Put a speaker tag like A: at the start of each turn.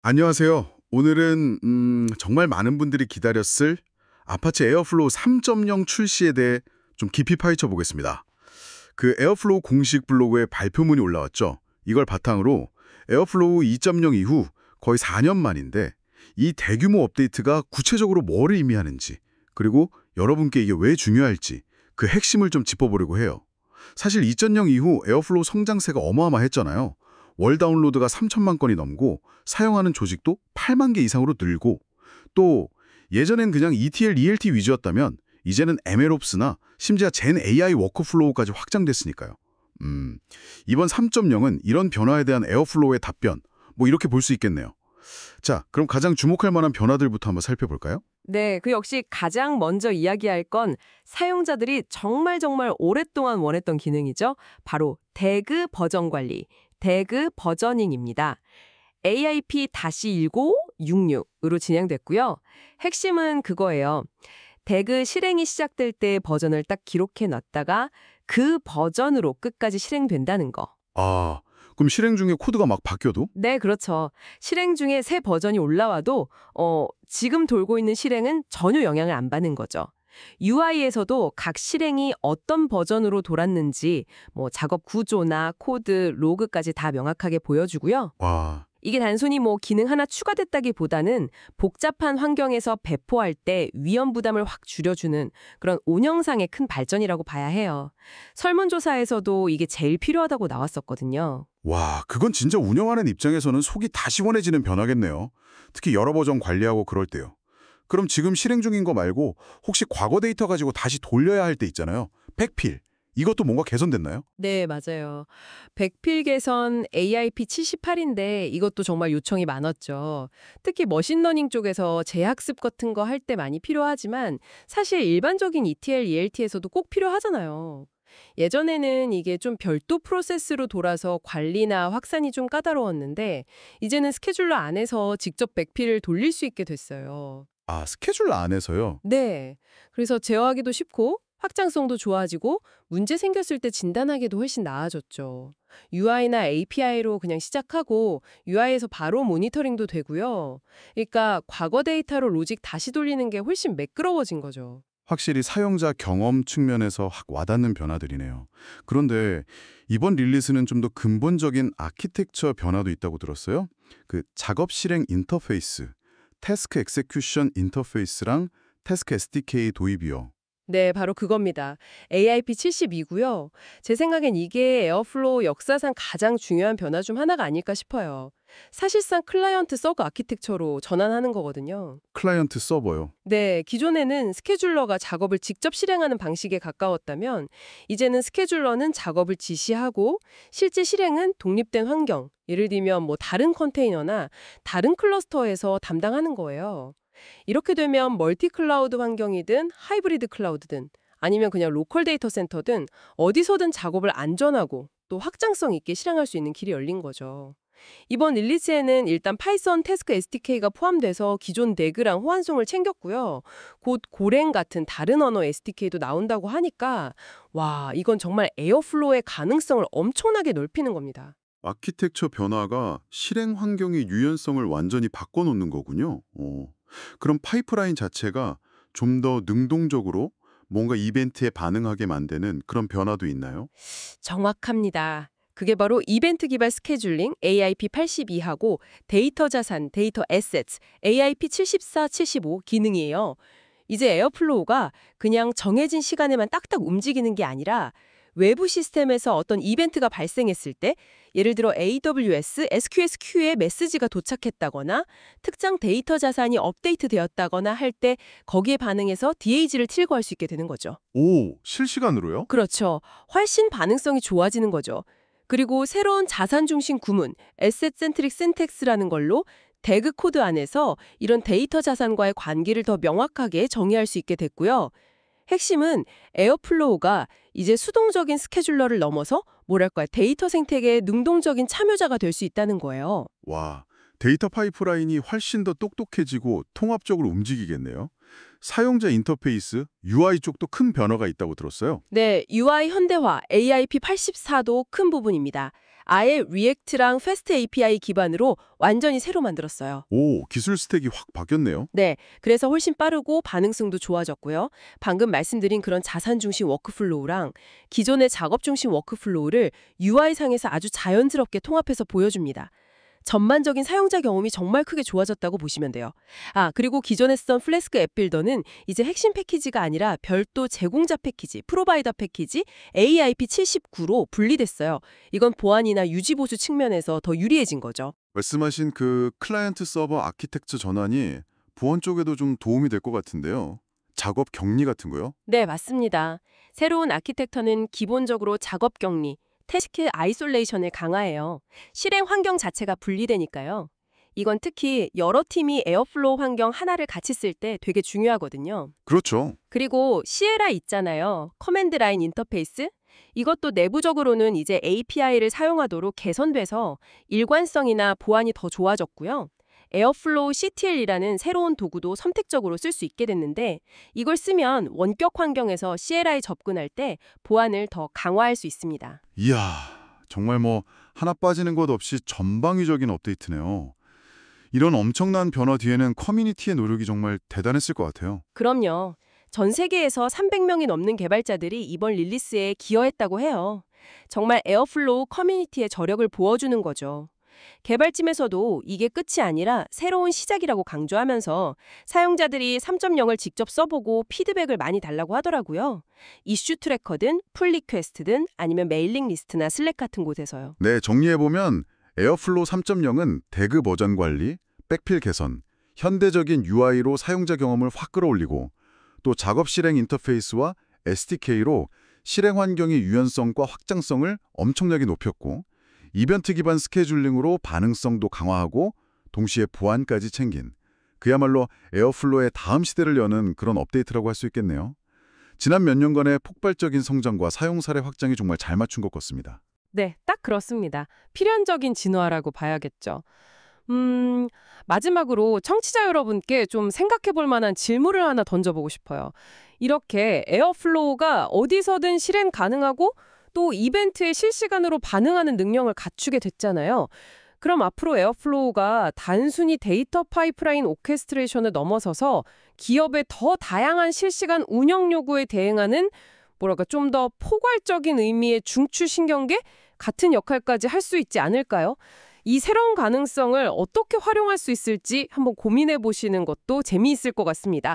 A: 안녕하세요. 오늘은 정말 많은 분들이 기다렸을 아파치 에어플로우 3.0 출시에 대해 좀 깊이 파헤쳐 보겠습니다. 그 에어플로우 공식 블로그에 발표문이 올라왔죠. 이걸 바탕으로 에어플로우 2.0 이후 거의 4년 만인데 이 대규모 업데이트가 구체적으로 뭐를 의미하는지, 그리고 여러분께 이게 왜 중요할지 그 핵심을 좀 짚어보려고 해요. 사실 2.0 이후 에어플로우 성장세가 어마어마했잖아요. 월 다운로드가 3천만 건이 넘고 사용하는 조직도 8만 개 이상으로 늘고, 또 예전엔 그냥 ETL, ELT 위주였다면 이제는 MLOps나 심지어 젠 AI 워크플로우까지 확장됐으니까요. 이번 3.0은 이런 변화에 대한 에어플로우의 답변, 뭐 이렇게 볼 수 있겠네요. 자, 그럼 가장 주목할 만한 변화들부터 한번 살펴볼까요?
B: 네, 그 역시 가장 먼저 이야기할 건 사용자들이 정말 오랫동안 원했던 기능이죠. 바로 대그 버전 관리, 대그 버저닝입니다. AIP-1966으로 진행됐고요. 핵심은 그거예요. 대그 실행이 시작될 때 버전을 딱 기록해 놨다가 그 버전으로 끝까지 실행된다는 거.
A: 아, 그럼 실행 중에 코드가 막 바뀌어도?
B: 네, 그렇죠. 실행 중에 새 버전이 올라와도 지금 돌고 있는 실행은 전혀 영향을 안 받는 거죠. UI에서도 각 실행이 어떤 버전으로 돌았는지 뭐 작업 구조나 코드, 로그까지 다 명확하게 보여주고요.
A: 와,
B: 이게 단순히 뭐 기능 하나 추가됐다기보다는 복잡한 환경에서 배포할 때 위험 부담을 확 줄여주는 그런 운영상의 큰 발전이라고 봐야 해요. 설문조사에서도 이게 제일 필요하다고 나왔었거든요.
A: 와, 그건 진짜 운영하는 입장에서는 속이 다 시원해지는 변화겠네요. 특히 여러 버전 관리하고 그럴 때요. 그럼 지금 실행 중인 거 말고 혹시 과거 데이터 가지고 다시 돌려야 할 때 있잖아요. 백필. 이것도 뭔가 개선됐나요?
B: 네, 맞아요. 백필 개선 AIP78인데 이것도 정말 요청이 많았죠. 특히 머신러닝 쪽에서 재학습 같은 거 할 때 많이 필요하지만 사실 일반적인 ETL, ELT에서도 꼭 필요하잖아요. 예전에는 이게 좀 별도 프로세스로 돌아서 관리나 확산이 좀 까다로웠는데 이제는 스케줄러 안에서 직접 백필을 돌릴 수 있게 됐어요.
A: 아, 스케줄 안에서요?
B: 네. 그래서 제어하기도 쉽고 확장성도 좋아지고 문제 생겼을 때 진단하기도 훨씬 나아졌죠. UI나 API로 그냥 시작하고 UI에서 바로 모니터링도 되고요. 그러니까 과거 데이터로 로직 다시 돌리는 게 훨씬 매끄러워진 거죠.
A: 확실히 사용자 경험 측면에서 확 와닿는 변화들이네요. 그런데 이번 릴리스는 좀 더 근본적인 아키텍처 변화도 있다고 들었어요. 그 작업 실행 인터페이스, 태스크 엑세큐션 인터페이스랑 태스크 SDK 도입이요.
B: 네, 바로 그겁니다. AIP72고요. 제 생각엔 이게 에어플로우 역사상 가장 중요한 변화 중 하나가 아닐까 싶어요. 사실상 클라이언트 서브 아키텍처로 전환하는 거거든요.
A: 클라이언트 서버요.
B: 네, 기존에는 스케줄러가 작업을 직접 실행하는 방식에 가까웠다면 이제는 스케줄러는 작업을 지시하고 실제 실행은 독립된 환경, 예를 들면 뭐 다른 컨테이너나 다른 클러스터에서 담당하는 거예요. 이렇게 되면 멀티 클라우드 환경이든 하이브리드 클라우드든 아니면 그냥 로컬 데이터 센터든 어디서든 작업을 안전하고 또 확장성 있게 실행할 수 있는 길이 열린 거죠. 이번 릴리스에는 일단 파이썬 태스크 SDK가 포함돼서 기존 대그랑 호환성을 챙겼고요. 곧 고랭 같은 다른 언어 SDK도 나온다고 하니까 와, 이건 정말 에어플로우의 가능성을 엄청나게 넓히는 겁니다.
A: 아키텍처 변화가 실행 환경의 유연성을 완전히 바꿔놓는 거군요. 그럼 파이프라인 자체가 좀 더 능동적으로 뭔가 이벤트에 반응하게 만드는 그런 변화도 있나요?
B: 정확합니다. 그게 바로 이벤트 기반 스케줄링 AIP82하고 데이터 자산, 데이터 에셋 AIP74, 75 기능이에요. 이제 에어플로우가 그냥 정해진 시간에만 딱딱 움직이는 게 아니라 외부 시스템에서 어떤 이벤트가 발생했을 때 예를 들어 AWS, SQS 큐에 메시지가 도착했다거나 특정 데이터 자산이 업데이트되었다거나 할 때 거기에 반응해서 DAG를 트리거할 수 있게 되는 거죠.
A: 오, 실시간으로요?
B: 그렇죠. 훨씬 반응성이 좋아지는 거죠. 그리고 새로운 자산 중심 구문, 에셋 센트릭 신텍스라는 걸로 대그 코드 안에서 이런 데이터 자산과의 관계를 더 명확하게 정의할 수 있게 됐고요. 핵심은 에어플로우가 이제 수동적인 스케줄러를 넘어서 뭐랄까 데이터 생태계의 능동적인 참여자가 될 수 있다는 거예요.
A: 와, 데이터 파이프라인이 훨씬 더 똑똑해지고 통합적으로 움직이겠네요. 사용자 인터페이스, UI 쪽도 큰 변화가 있다고 들었어요.
B: 네, UI 현대화 AIP84도 큰 부분입니다. 아예 리액트랑 패스트 API 기반으로 완전히 새로 만들었어요.
A: 오, 기술 스택이 확 바뀌었네요.
B: 네, 그래서 훨씬 빠르고 반응성도 좋아졌고요. 방금 말씀드린 그런 자산 중심 워크플로우랑 기존의 작업 중심 워크플로우를 UI상에서 아주 자연스럽게 통합해서 보여줍니다. 전반적인 사용자 경험이 정말 크게 좋아졌다고 보시면 돼요. 그리고 기존에 쓰던 플래스크 앱 빌더는 이제 핵심 패키지가 아니라 별도 제공자 패키지, 프로바이더 패키지 AIP79로 분리됐어요. 이건 보안이나 유지 보수 측면에서 더 유리해진 거죠.
A: 말씀하신 그 클라이언트 서버 아키텍처 전환이 보안 쪽에도 좀 도움이 될 것 같은데요. 작업 격리 같은 거요?
B: 네, 맞습니다. 새로운 아키텍처는 기본적으로 작업 격리, 태스크 아이솔레이션을 강화해요. 실행 환경 자체가 분리되니까요. 이건 특히 여러 팀이 에어플로우 환경 하나를 같이 쓸 때 되게 중요하거든요.
A: 그렇죠.
B: 그리고 CLI 있잖아요. 커맨드 라인 인터페이스? 이것도 내부적으로는 이제 API를 사용하도록 개선돼서 일관성이나 보안이 더 좋아졌고요. 에어플로우 CTL이라는 새로운 도구도 선택적으로 쓸 수 있게 됐는데 이걸 쓰면 원격 환경에서 CLI 접근할 때 보안을 더 강화할 수 있습니다.
A: 이야, 정말 뭐 하나 빠지는 것 없이 전방위적인 업데이트네요. 이런 엄청난 변화 뒤에는 커뮤니티의 노력이 정말 대단했을 것 같아요.
B: 그럼요. 전 세계에서 300명이 넘는 개발자들이 이번 릴리스에 기여했다고 해요. 정말 에어플로우 커뮤니티의 저력을 보여주는 거죠. 개발팀에서도 이게 끝이 아니라 새로운 시작이라고 강조하면서 사용자들이 3.0을 직접 써보고 피드백을 많이 달라고 하더라고요. 이슈 트래커든 풀 리퀘스트든 아니면 메일링 리스트나 슬랙 같은 곳에서요.
A: 네, 정리해보면 에어플로우 3.0은 대그 버전 관리, 백필 개선, 현대적인 UI로 사용자 경험을 확 끌어올리고 또 작업 실행 인터페이스와 SDK로 실행 환경의 유연성과 확장성을 엄청나게 높였고 이벤트 기반 스케줄링으로 반응성도 강화하고 동시에 보안까지 챙긴 그야말로 에어플로우의 다음 시대를 여는 그런 업데이트라고 할 수 있겠네요. 지난 몇 년간의 폭발적인 성장과 사용 사례 확장이 정말 잘 맞춘 것 같습니다.
B: 네, 딱 그렇습니다. 필연적인 진화라고 봐야겠죠. 마지막으로 청취자 여러분께 좀 생각해 볼 만한 질문을 하나 던져보고 싶어요. 이렇게 에어플로우가 어디서든 실행 가능하고 또 이벤트에 실시간으로 반응하는 능력을 갖추게 됐잖아요. 그럼 앞으로 에어플로우가 단순히 데이터 파이프라인 오케스트레이션을 넘어서서 기업의 더 다양한 실시간 운영 요구에 대응하는 좀 더 포괄적인 의미의 중추신경계 같은 역할까지 할 수 있지 않을까요? 이 새로운 가능성을 어떻게 활용할 수 있을지 한번 고민해 보시는 것도 재미있을 것 같습니다.